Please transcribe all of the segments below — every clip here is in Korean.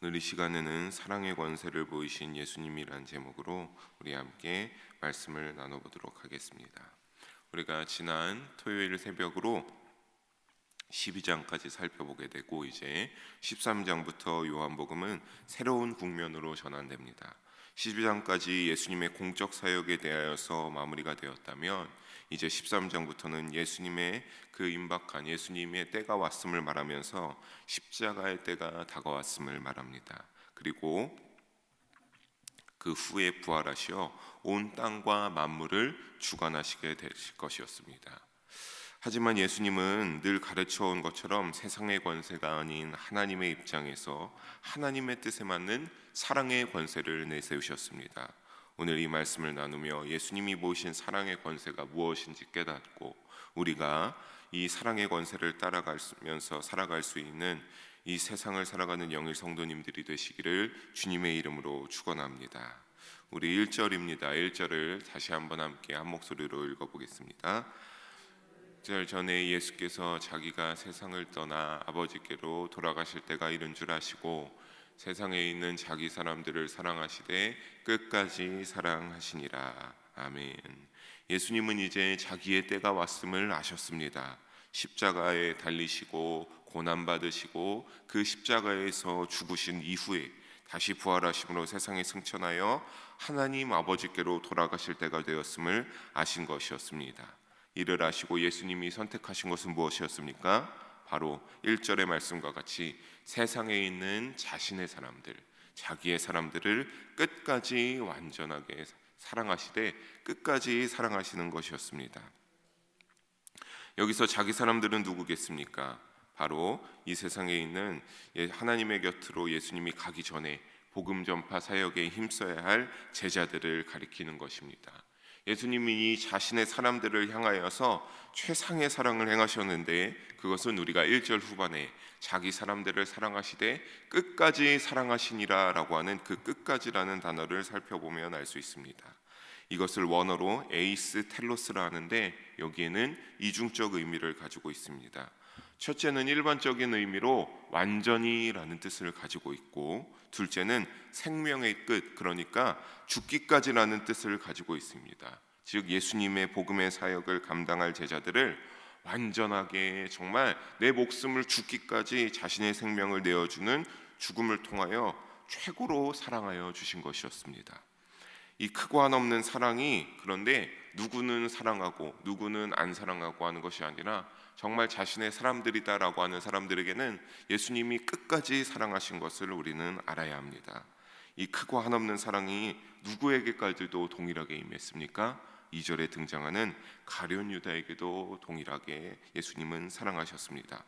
오늘 이 시간에는 사랑의 권세를 보이신 예수님이란 제목으로 우리 함께 말씀을 나눠보도록 하겠습니다. 우리가 지난 토요일 새벽으로 12장까지 살펴보게 되고 이제 13장부터 요한복음은 새로운 국면으로 전환됩니다. 12장까지 예수님의 공적 사역에 대하여서 마무리가 되었다면 이제 13장부터는 예수님의 그 임박한 예수님의 때가 왔음을 말하면서 십자가의 때가 다가왔음을 말합니다. 그리고 그 후에 부활하시어 온 땅과 만물을 주관하시게 되실 것이었습니다. 하지만 예수님은 늘 가르쳐온 것처럼 세상의 권세가 아닌 하나님의 입장에서 하나님의 뜻에 맞는 사랑의 권세를 내세우셨습니다. 오늘 이 말씀을 나누며 예수님이 보이신 사랑의 권세가 무엇인지 깨닫고 우리가 이 사랑의 권세를 따라가면서 살아갈 수 있는 이 세상을 살아가는 영일 성도님들이 되시기를 주님의 이름으로 축원합니다. 우리 1절입니다. 1절을 다시 한번 함께 한 목소리로 읽어보겠습니다. 1절 전에 예수께서 자기가 세상을 떠나 아버지께로 돌아가실 때가 이른 줄 아시고 세상에 있는 자기 사람들을 사랑하시되 끝까지 사랑하시니라. 아멘. 예수님은 이제 자기의 때가 왔음을 아셨습니다. 십자가에 달리시고 고난받으시고 그 십자가에서 죽으신 이후에 다시 부활하심으로 세상에 승천하여 하나님 아버지께로 돌아가실 때가 되었음을 아신 것이었습니다. 이를 아시고 예수님이 선택하신 것은 무엇이었습니까? 바로 1절의 말씀과 같이 세상에 있는 자신의 사람들, 자기의 사람들을 끝까지 완전하게 사랑하시되 끝까지 사랑하시는 것이었습니다. 여기서 자기 사람들은 누구겠습니까? 바로 이 세상에 있는 하나님의 곁으로 예수님이 가기 전에 복음 전파 사역에 힘써야 할 제자들을 가리키는 것입니다. 예수님이 자신의 사람들을 향하여서 최상의 사랑을 행하셨는데 그것은 우리가 1절 후반에 자기 사람들을 사랑하시되 끝까지 사랑하시니라 라고 하는 그 끝까지라는 단어를 살펴보면 알 수 있습니다. 이것을 원어로 에이스 텔로스라 하는데 여기에는 이중적 의미를 가지고 있습니다. 첫째는 일반적인 의미로 완전히라는 뜻을 가지고 있고 둘째는 생명의 끝, 그러니까 죽기까지라는 뜻을 가지고 있습니다. 즉 예수님의 복음의 사역을 감당할 제자들을 완전하게 정말 내 목숨을 죽기까지 자신의 생명을 내어주는 죽음을 통하여 최고로 사랑하여 주신 것이었습니다. 이 크고 한없는 사랑이 그런데 누구는 사랑하고 누구는 안 사랑하고 하는 것이 아니라 정말 자신의 사람들이다라고 하는 사람들에게는 예수님이 끝까지 사랑하신 것을 우리는 알아야 합니다. 이 크고 한없는 사랑이 누구에게까지도 동일하게 임했습니까? 2절에 등장하는 가룟 유다에게도 동일하게 예수님은 사랑하셨습니다.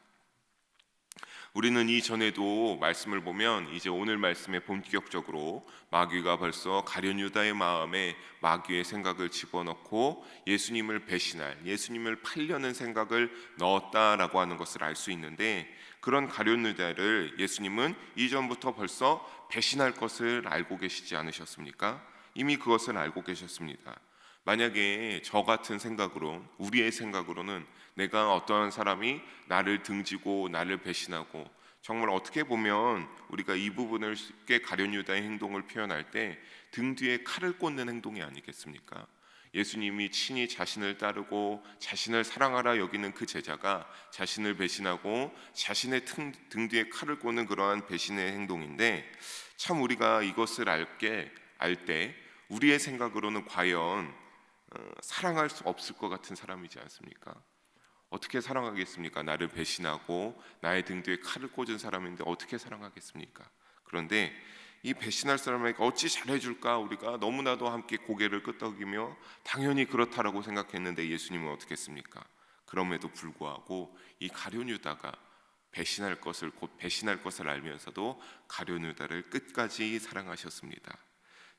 우리는 이전에도 말씀을 보면 이제 오늘 말씀에 본격적으로 마귀가 벌써 가룟 유다의 마음에 마귀의 생각을 집어넣고 예수님을 배신할, 예수님을 팔려는 생각을 넣었다라고 하는 것을 알 수 있는데 그런 가룟 유다를 예수님은 이전부터 벌써 배신할 것을 알고 계시지 않으셨습니까? 이미 그것을 알고 계셨습니다. 만약에 저 같은 생각으로 우리의 생각으로는 내가 어떠한 사람이 나를 등지고 나를 배신하고 정말 어떻게 보면 우리가 이 부분을 쉽게 가룟 유다의 행동을 표현할 때 등 뒤에 칼을 꽂는 행동이 아니겠습니까? 예수님이 친히 자신을 따르고 자신을 사랑하라 여기는 그 제자가 자신을 배신하고 자신의 등 뒤에 칼을 꽂는 그러한 배신의 행동인데 참 우리가 이것을 알 때 우리의 생각으로는 과연 사랑할 수 없을 것 같은 사람이지 않습니까? 어떻게 사랑하겠습니까? 나를 배신하고 나의 등 뒤에 칼을 꽂은 사람인데 어떻게 사랑하겠습니까? 그런데 이 배신할 사람에게 어찌 잘해줄까? 우리가 너무나도 함께 고개를 끄덕이며 당연히 그렇다라고 생각했는데 예수님은 어떻게 했습니까? 그럼에도 불구하고 이 가룟 유다가 배신할 것을 알면서도 가룟 유다를 끝까지 사랑하셨습니다.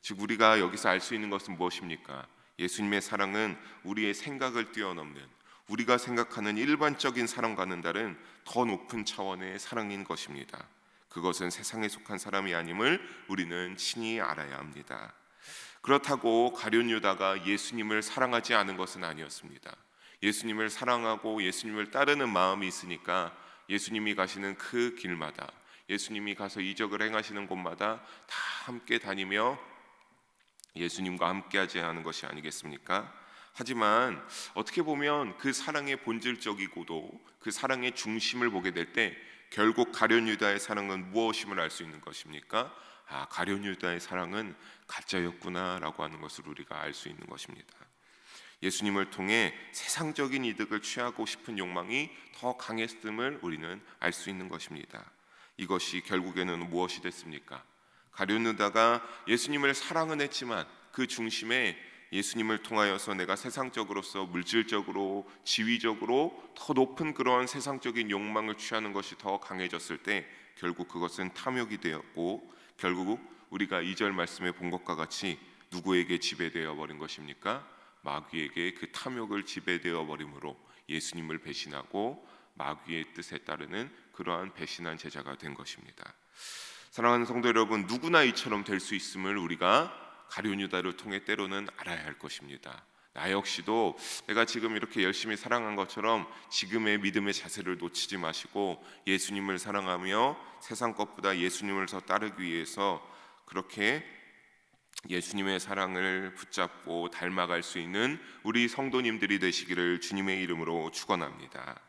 즉 우리가 여기서 알 수 있는 것은 무엇입니까? 예수님의 사랑은 우리의 생각을 뛰어넘는 우리가 생각하는 일반적인 사랑과는 다른 더 높은 차원의 사랑인 것입니다. 그것은 세상에 속한 사람이 아님을 우리는 친히 알아야 합니다. 그렇다고 가룟 유다가 예수님을 사랑하지 않은 것은 아니었습니다. 예수님을 사랑하고 예수님을 따르는 마음이 있으니까 예수님이 가시는 그 길마다 예수님이 가서 이적을 행하시는 곳마다 다 함께 다니며 예수님과 함께하지 않은 것이 아니겠습니까? 하지만 어떻게 보면 그 사랑의 본질적이고도 그 사랑의 중심을 보게 될 때 결국 가룟 유다의 사랑은 무엇임을 알 수 있는 것입니까? 가룟 유다의 사랑은 가짜였구나라고 하는 것을 우리가 알 수 있는 것입니다. 예수님을 통해 세상적인 이득을 취하고 싶은 욕망이 더 강했음을 우리는 알 수 있는 것입니다. 이것이 결국에는 무엇이 됐습니까? 가룟 유다가 예수님을 사랑은 했지만 그 중심에 예수님을 통하여서 내가 세상적으로서 물질적으로 지위적으로 더 높은 그러한 세상적인 욕망을 취하는 것이 더 강해졌을 때 결국 그것은 탐욕이 되었고 결국 우리가 2절 말씀에 본 것과 같이 누구에게 지배되어 버린 것입니까? 마귀에게 그 탐욕을 지배되어 버림으로 예수님을 배신하고 마귀의 뜻에 따르는 그러한 배신한 제자가 된 것입니다. 사랑하는 성도 여러분, 누구나 이처럼 될 수 있음을 우리가 가룟 유다를 통해 때로는 알아야 할 것입니다. 나 역시도 내가 지금 이렇게 열심히 사랑한 것처럼 지금의 믿음의 자세를 놓치지 마시고 예수님을 사랑하며 세상 것보다 예수님을 더 따르기 위해서 그렇게 예수님의 사랑을 붙잡고 닮아갈 수 있는 우리 성도님들이 되시기를 주님의 이름으로 축원합니다.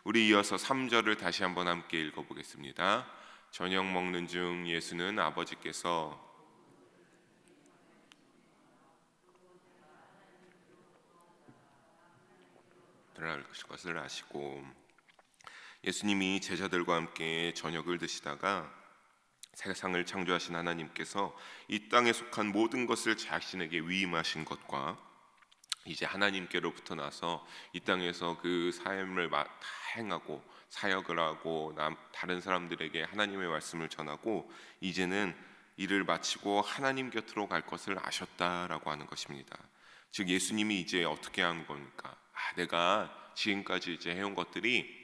우리 이어서 3절을 다시 한번 함께 읽어보겠습니다. 저녁 먹는 중 예수는 아버지께서 드러날 것을 아시고 예수님이 제자들과 함께 저녁을 드시다가 세상을 창조하신 하나님께서 이 땅에 속한 모든 것을 자신에게 위임하신 것과 이제 하나님께로부터 나서 이 땅에서 그 삶을 다 행하고 사역을 하고 다른 사람들에게 하나님의 말씀을 전하고 이제는 일을 마치고 하나님 곁으로 갈 것을 아셨다라고 하는 것입니다. 즉 예수님이 이제 어떻게 하는 겁니까? 내가 지금까지 이제 해온 것들이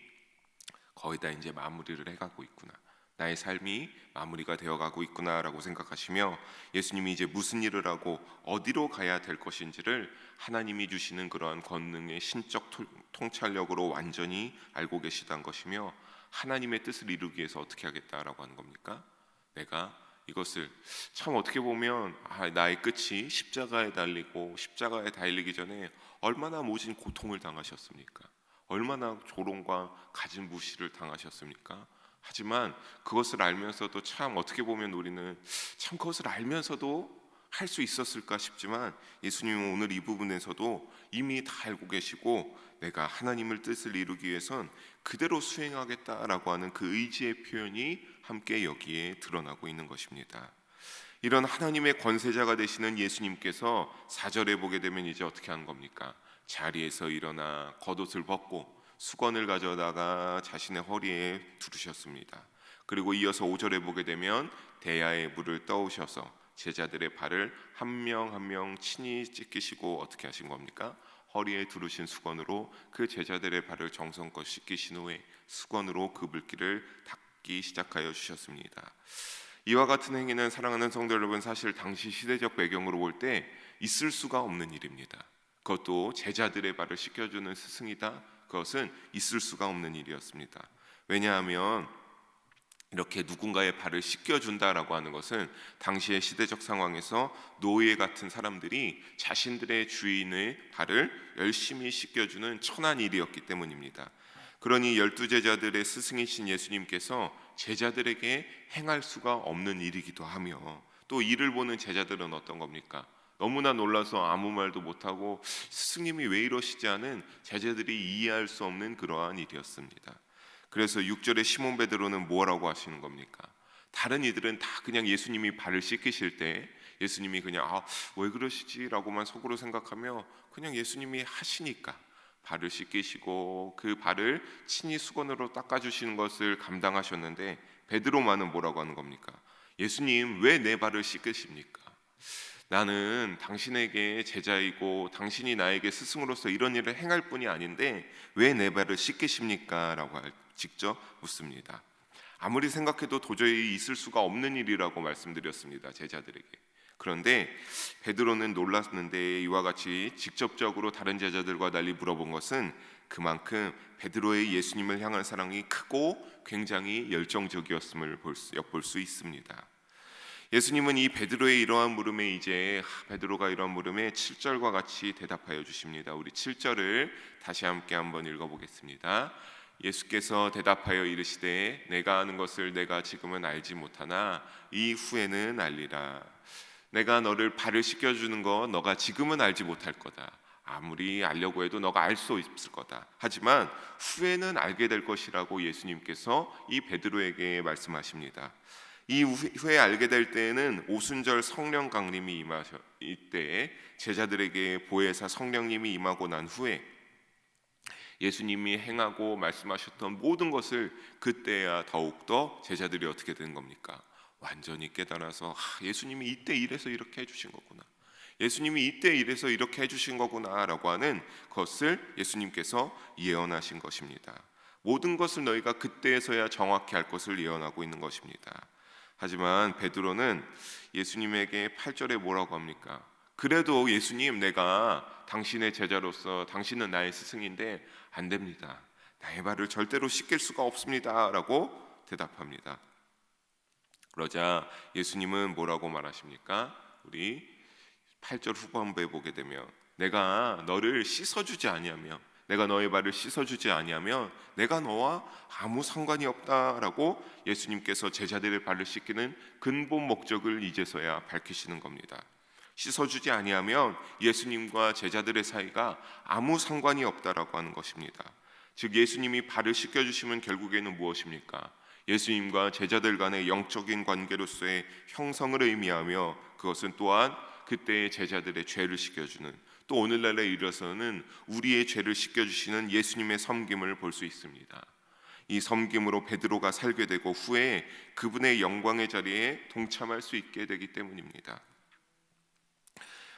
거의 다 이제 마무리를 해가고 있구나. 나의 삶이 마무리가 되어가고 있구나라고 생각하시며 예수님이 이제 무슨 일을 하고 어디로 가야 될 것인지를 하나님이 주시는 그러한 권능의 신적 통찰력으로 완전히 알고 계시다는 것이며 하나님의 뜻을 이루기 위해서 어떻게 하겠다라고 하는 겁니까? 내가 이것을 참 어떻게 보면 나의 끝이 십자가에 달리고 십자가에 달리기 전에 얼마나 모진 고통을 당하셨습니까? 얼마나 조롱과 가진 무시를 당하셨습니까? 하지만 그것을 알면서도 참 어떻게 보면 우리는 참 그것을 알면서도 할 수 있었을까 싶지만 예수님은 오늘 이 부분에서도 이미 다 알고 계시고 내가 하나님의 뜻을 이루기 위해선 그대로 수행하겠다라고 하는 그 의지의 표현이 함께 여기에 드러나고 있는 것입니다. 이런 하나님의 권세자가 되시는 예수님께서 4절에 보게 되면 이제 어떻게 하는 겁니까? 자리에서 일어나 겉옷을 벗고 수건을 가져다가 자신의 허리에 두르셨습니다. 그리고 이어서 5절에 보게 되면 대야에 물을 떠오셔서 제자들의 발을 한 명 한 명 친히 씻기시고 어떻게 하신 겁니까? 허리에 두르신 수건으로 그 제자들의 발을 정성껏 씻기신 후에 수건으로 그 물기를 닦기 시작하여 주셨습니다. 이와 같은 행위는 사랑하는 성도 여러분 사실 당시 시대적 배경으로 볼 때 있을 수가 없는 일입니다. 그것도 제자들의 발을 씻겨주는 스승이다. 그것은 있을 수가 없는 일이었습니다. 왜냐하면 이렇게 누군가의 발을 씻겨준다라고 하는 것은 당시의 시대적 상황에서 노예 같은 사람들이 자신들의 주인의 발을 열심히 씻겨주는 천한 일이었기 때문입니다. 그러니 12제자들의 스승이신 예수님께서 제자들에게 행할 수가 없는 일이기도 하며 또 이를 보는 제자들은 어떤 겁니까? 너무나 놀라서 아무 말도 못하고 스승님이 왜 이러시지 않은 제자들이 이해할 수 없는 그러한 일이었습니다. 그래서 6절에 시몬 베드로는 뭐라고 하시는 겁니까? 다른 이들은 다 그냥 예수님이 발을 씻기실 때 예수님이 그냥 왜 그러시지? 라고만 속으로 생각하며 그냥 예수님이 하시니까 발을 씻기시고 그 발을 친히 수건으로 닦아주시는 것을 감당하셨는데 베드로만은 뭐라고 하는 겁니까? 예수님 왜 내 발을 씻기십니까? 나는 당신에게 제자이고 당신이 나에게 스승으로서 이런 일을 행할 뿐이 아닌데 왜 내 발을 씻기십니까? 라고 직접 묻습니다. 아무리 생각해도 도저히 있을 수가 없는 일이라고 말씀드렸습니다. 제자들에게. 그런데 베드로는 놀랐는데 이와 같이 직접적으로 다른 제자들과 달리 물어본 것은 그만큼 베드로의 예수님을 향한 사랑이 크고 굉장히 열정적이었음을 엿볼 수 있습니다. 예수님은 이 베드로의 이러한 물음에 이제 베드로가 이러한 물음에 7절과 같이 대답하여 주십니다. 우리 7절을 다시 함께 한번 읽어보겠습니다. 예수께서 대답하여 이르시되 내가 아는 것을 내가 지금은 알지 못하나 이후에는 알리라. 내가 너를 발을 씻겨주는 거 너가 지금은 알지 못할 거다. 아무리 알려고 해도 너가 알 수 없을 거다. 하지만 후에는 알게 될 것이라고 예수님께서 이 베드로에게 말씀하십니다. 이 후에 알게 될 때에는 오순절 성령 강림이 임하셔 이때에 제자들에게 보혜사 성령님이 임하고 난 후에 예수님이 행하고 말씀하셨던 모든 것을 그때야 더욱더 제자들이 어떻게 된 겁니까? 완전히 깨달아서 예수님이 이때 이래서 이렇게 해주신 거구나, 예수님이 이때 이래서 이렇게 해주신 거구나 라고 하는 것을 예수님께서 예언하신 것입니다. 모든 것을 너희가 그때에서야 정확히 알 것을 예언하고 있는 것입니다. 하지만 베드로는 예수님에게 8절에 뭐라고 합니까? 그래도 예수님, 내가 당신의 제자로서 당신은 나의 스승인데 안 됩니다. 나의 발을 절대로 씻길 수가 없습니다 라고 대답합니다. 그러자 예수님은 뭐라고 말하십니까? 우리 8절 후반부에 보게 되면 내가 너를 씻어주지 아니하면, 내가 너의 발을 씻어주지 아니하면 내가 너와 아무 상관이 없다라고 예수님께서 제자들의 발을 씻기는 근본 목적을 이제서야 밝히시는 겁니다. 씻어주지 아니하면 예수님과 제자들의 사이가 아무 상관이 없다라고 하는 것입니다. 즉 예수님이 발을 씻겨주시면 결국에는 무엇입니까? 예수님과 제자들 간의 영적인 관계로서의 형성을 의미하며 그것은 또한 그때의 제자들의 죄를 씻겨주는, 또 오늘날에 이르러서는 우리의 죄를 씻겨주시는 예수님의 섬김을 볼 수 있습니다. 이 섬김으로 베드로가 살게 되고 후에 그분의 영광의 자리에 동참할 수 있게 되기 때문입니다.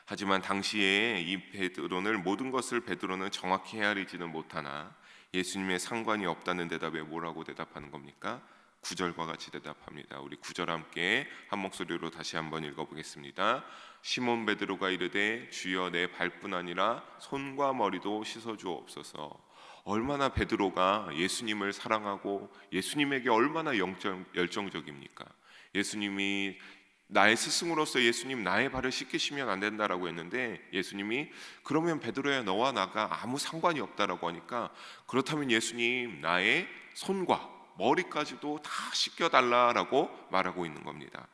하지만 당시에 이 베드로는 모든 것을 베드로는 정확히 헤아리지는 못하나 예수님의 상관이 없다는 대답에 뭐라고 대답하는 겁니까? 9절과 같이 대답합니다. 우리 9절 함께 한 목소리로 다시 한번 읽어보겠습니다. 시몬 베드로가 이르되 주여 내 발뿐 아니라 손과 머리도 씻어주옵소서. 얼마나 베드로가 예수님을 사랑하고 예수님에게 얼마나 열정적입니까? 예수님이 나의 스승으로서 예수님 나의 발을 씻기시면 안 된다라고 했는데 예수님이 그러면 베드로야 너와 나가 아무 상관이 없다라고 하니까 그렇다면 예수님 나의 손과 머리까지도 다 씻겨달라라고 말하고 있는 겁니다.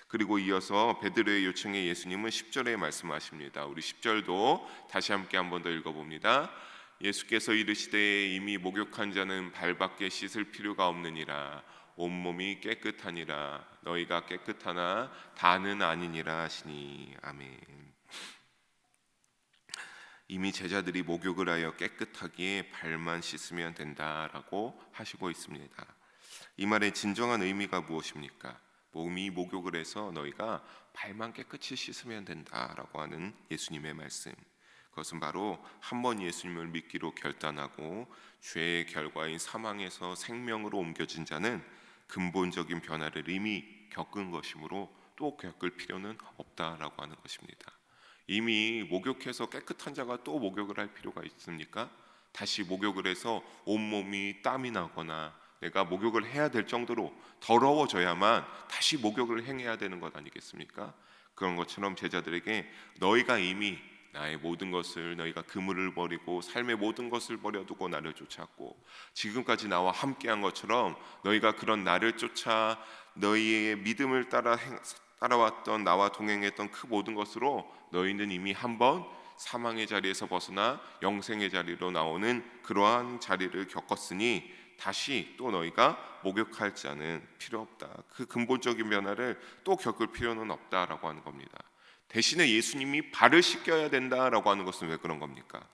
그리고 이어서 베드로의 요청에 예수님은 10절에 말씀하십니다. 우리 10절도 다시 함께 한 번 더 읽어봅니다. 예수께서 이르시되 이미 목욕한 자는 발밖에 씻을 필요가 없느니라 온몸이 깨끗하니라 너희가 깨끗하나 다는 아니니라 하시니 아멘. 이미 제자들이 목욕을 하여 깨끗하기에 발만 씻으면 된다라고 하시고 있습니다. 이 말의 진정한 의미가 무엇입니까? 몸이 목욕을 해서 너희가 발만 깨끗이 씻으면 된다라고 하는 예수님의 말씀, 그것은 바로 한 번 예수님을 믿기로 결단하고 죄의 결과인 사망에서 생명으로 옮겨진 자는 근본적인 변화를 이미 겪은 것이므로 또 겪을 필요는 없다라고 하는 것입니다. 이미 목욕해서 깨끗한 자가 또 목욕을 할 필요가 있습니까? 다시 목욕을 해서 온몸이 땀이 나거나 내가 목욕을 해야 될 정도로 더러워져야만 다시 목욕을 행해야 되는 것 아니겠습니까? 그런 것처럼 제자들에게 너희가 이미 나의 모든 것을, 너희가 그물을 버리고 삶의 모든 것을 버려두고 나를 쫓았고 지금까지 나와 함께한 것처럼 너희가 그런 나를 쫓아 너희의 믿음을 따라왔던 나와 동행했던 그 모든 것으로 너희는 이미 한번 사망의 자리에서 벗어나 영생의 자리로 나오는 그러한 자리를 겪었으니 다시 또 너희가 목욕할 자는 필요 없다. 그 근본적인 변화를 또 겪을 필요는 없다라고 하는 겁니다. 대신에 예수님이 발을 씻겨야 된다라고 하는 것은 왜 그런 겁니까?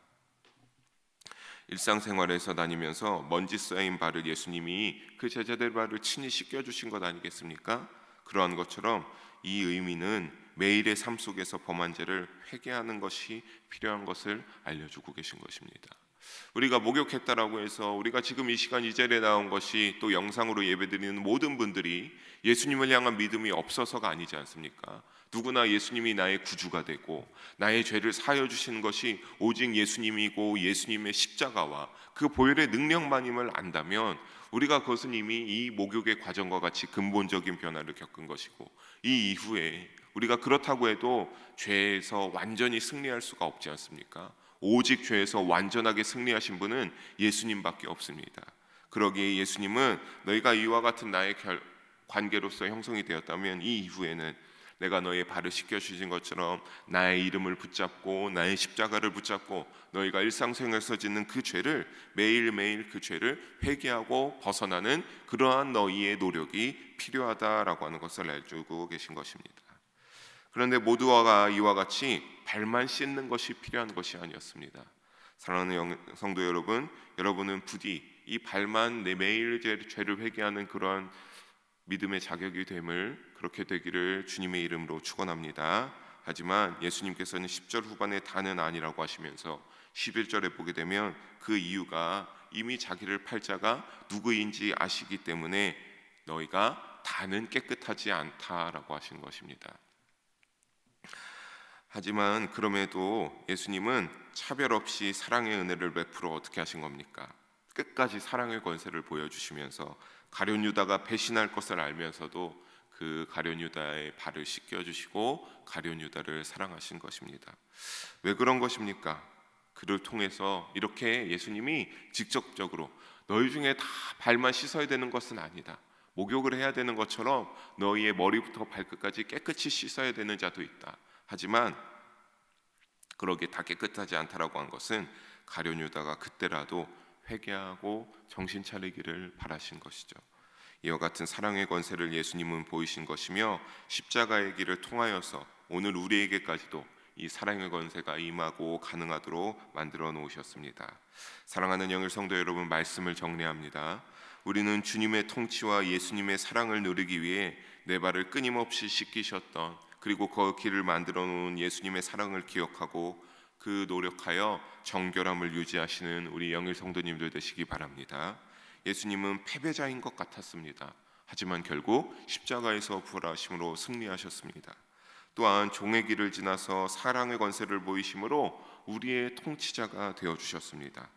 일상생활에서 다니면서 먼지 쌓인 발을 예수님이 그 제자들 발을 친히 씻겨주신 것 아니겠습니까? 그러한 것처럼 이 의미는 매일의 삶 속에서 범한 죄를 회개하는 것이 필요한 것을 알려주고 계신 것입니다. 우리가 목욕했다라고 해서 우리가 지금 이 시간 이 자리에 나온 것이 또 영상으로 예배드리는 모든 분들이 예수님을 향한 믿음이 없어서가 아니지 않습니까? 누구나 예수님이 나의 구주가 되고 나의 죄를 사하여 주시는 것이 오직 예수님이고 예수님의 십자가와 그 보혈의 능력만임을 안다면 우리가 그것은 이미 이 목욕의 과정과 같이 근본적인 변화를 겪은 것이고, 이 이후에 우리가 그렇다고 해도 죄에서 완전히 승리할 수가 없지 않습니까? 오직 죄에서 완전하게 승리하신 분은 예수님밖에 없습니다. 그러기에 예수님은 너희가 이와 같은 나의 관계로서 형성이 되었다면 이 이후에는 내가 너의 발을 씻겨주신 것처럼 나의 이름을 붙잡고 나의 십자가를 붙잡고 너희가 일상생활에서 짓는 그 죄를 매일매일 그 죄를 회개하고 벗어나는 그러한 너희의 노력이 필요하다라고 하는 것을 알려주고 계신 것입니다. 그런데 모두가 이와 같이 발만 씻는 것이 필요한 것이 아니었습니다. 사랑하는 성도 여러분, 여러분은 부디 이 발만 내 매일 죄를 회개하는 그러한 믿음의 자격이 됨을, 그렇게 되기를 주님의 이름으로 축원합니다. 하지만 예수님께서는 10절 후반에 다는 아니라고 하시면서 11절에 보게 되면 그 이유가 이미 자기를 팔 자가 누구인지 아시기 때문에 너희가 다는 깨끗하지 않다라고 하신 것입니다. 하지만 그럼에도 예수님은 차별 없이 사랑의 은혜를 베풀어 어떻게 하신 겁니까? 끝까지 사랑의 권세를 보여주시면서 가룟 유다가 배신할 것을 알면서도 그 가룟 유다의 발을 씻겨주시고 가룟 유다를 사랑하신 것입니다. 왜 그런 것입니까? 그를 통해서 이렇게 예수님이 직접적으로 너희 중에 다 발만 씻어야 되는 것은 아니다, 목욕을 해야 되는 것처럼 너희의 머리부터 발끝까지 깨끗이 씻어야 되는 자도 있다, 하지만 그러기에 다 깨끗하지 않다라고 한 것은 가룟 유다가 그때라도 회개하고 정신 차리기를 바라신 것이죠. 이와 같은 사랑의 권세를 예수님은 보이신 것이며 십자가의 길을 통하여서 오늘 우리에게까지도 이 사랑의 권세가 임하고 가능하도록 만들어 놓으셨습니다. 사랑하는 영일 성도 여러분, 말씀을 정리합니다. 우리는 주님의 통치와 예수님의 사랑을 누리기 위해 내 발을 끊임없이 씻기셨던, 그리고 그 길을 만들어 놓은 예수님의 사랑을 기억하고 그 노력하여 정결함을 유지하시는 우리 영일 성도님들 되시기 바랍니다. 예수님은 패배자인 것 같았습니다. 하지만 결국 십자가에서 부활하심으로 승리하셨습니다. 또한 종의 길을 지나서 사랑의 권세를 보이심으로 우리의 통치자가 되어주셨습니다.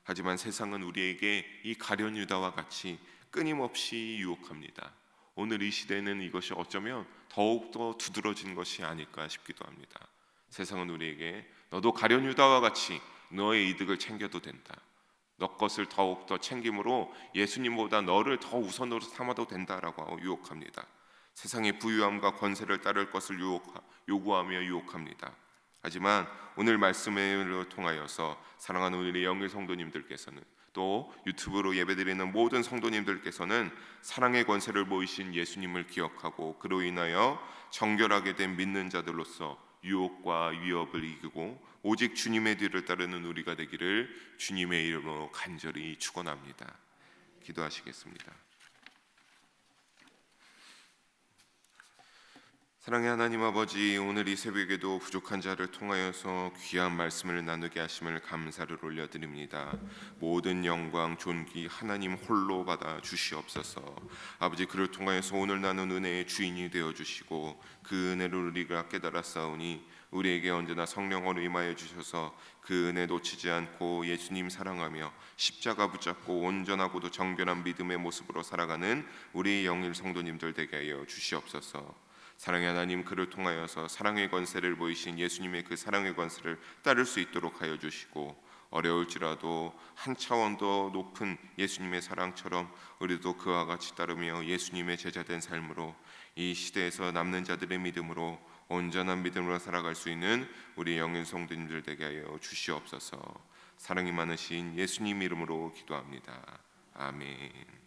하지만 세상은 우리에게 이 가룟 유다와 같이 끊임없이 유혹합니다. 오늘 이 시대는 이것이 어쩌면 더욱더 두드러진 것이 아닐까 싶기도 합니다. 세상은 우리에게 너도 가룟 유다와 같이 너의 이득을 챙겨도 된다, 너 것을 더욱더 챙김으로 예수님보다 너를 더 우선으로 삼아도 된다라고 유혹합니다. 세상의 부유함과 권세를 따를 것을 요구하며 유혹합니다. 하지만 오늘 말씀을 통하여서 사랑하는 우리 영일 성도님들께서는, 또 유튜브로 예배드리는 모든 성도님들께서는 사랑의 권세를 보이신 예수님을 기억하고 그로 인하여 정결하게 된 믿는 자들로서 유혹과 위협을 이기고 오직 주님의 뒤를 따르는 우리가 되기를 주님의 이름으로 간절히 축원합니다. 기도하시겠습니다. 사랑의 하나님 아버지, 오늘 이 새벽에도 부족한 자를 통하여서 귀한 말씀을 나누게 하심을 감사를 올려드립니다. 모든 영광 존귀 하나님 홀로 받아 주시옵소서. 아버지, 그를 통하여서 오늘 나눈 은혜의 주인이 되어주시고 그 은혜를 우리가 깨달았사오니 우리에게 언제나 성령으로 임하여 주셔서 그 은혜 놓치지 않고 예수님 사랑하며 십자가 붙잡고 온전하고도 정결한 믿음의 모습으로 살아가는 우리 영일 성도님들 되게 하여 주시옵소서. 사랑의 하나님, 그를 통하여서 사랑의 권세를 보이신 예수님의 그 사랑의 권세를 따를 수 있도록 하여 주시고, 어려울지라도 한 차원 더 높은 예수님의 사랑처럼 우리도 그와 같이 따르며 예수님의 제자된 삶으로 이 시대에서 남는 자들의 믿음으로 온전한 믿음으로 살아갈 수 있는 우리 영인 성도님들 되게 하여 주시옵소서. 사랑이 많으신 예수님 이름으로 기도합니다. 아멘.